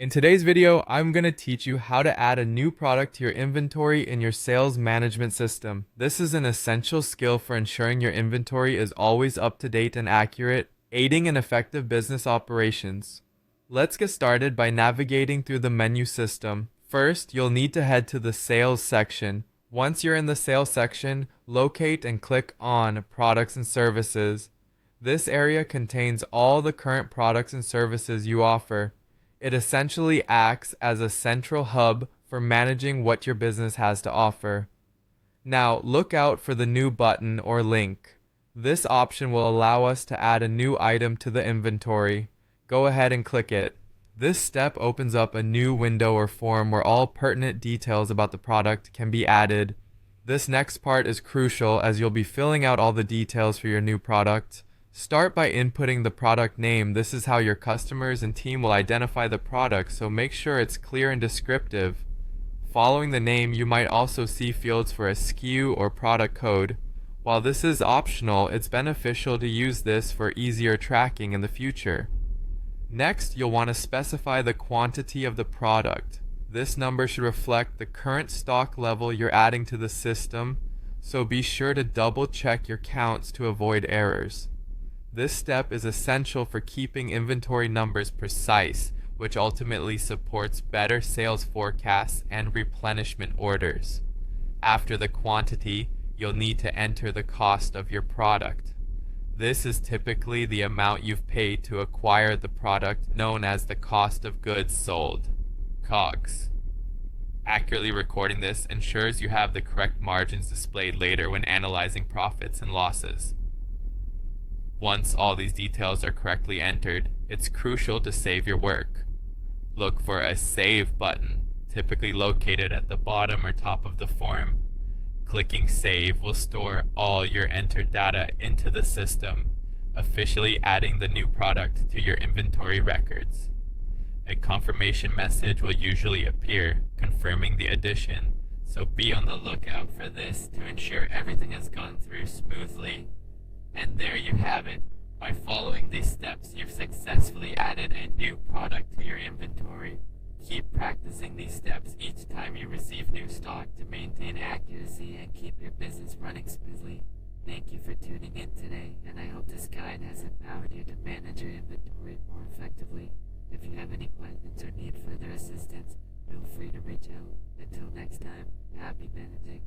In today's video, I'm going to teach you how to add a new product to your inventory in your sales management system. This is an essential skill for ensuring your inventory is always up to date and accurate, aiding in effective business operations. Let's get started by navigating through the menu system. First, you'll need to head to the Sales section. Once you're in the Sales section, locate and click on Products and Services. This area contains all the current products and services you offer. It essentially acts as a central hub for managing what your business has to offer. Now, look out for the New button or link. This option will allow us to add a new item to the inventory. Go ahead and click it. This step opens up a new window or form where all pertinent details about the product can be added. This next part is crucial as you'll be filling out all the details for your new product. Start by inputting the product name. This is how your customers and team will identify the product, so make sure it's clear and descriptive. Following the name, you might also see fields for a SKU or product code. While this is optional, it's beneficial to use this for easier tracking in the future. Next, you'll want to specify the quantity of the product. This number should reflect the current stock level you're adding to the system, so be sure to double check your counts to avoid errors. This step is essential for keeping inventory numbers precise, which ultimately supports better sales forecasts and replenishment orders. After the quantity, you'll need to enter the cost of your product. This is typically the amount you've paid to acquire the product, known as the cost of goods sold, COGS. Accurately recording this ensures you have the correct margins displayed later when analyzing profits and losses. Once all these details are correctly entered, it's crucial to save your work. Look for a Save button, typically located at the bottom or top of the form. Clicking Save will store all your entered data into the system, officially adding the new product to your inventory records. A confirmation message will usually appear, confirming the addition, so be on the lookout for this to ensure everything has gone through smoothly. And there you have it. By following these steps, you've successfully added a new product to your inventory. Keep practicing these steps each time you receive new stock to maintain accuracy and keep your business running smoothly. Thank you for tuning in today, and I hope this guide has empowered you to manage your inventory more effectively. If you have any questions or need further assistance, feel free to reach out. Until next time, happy managing.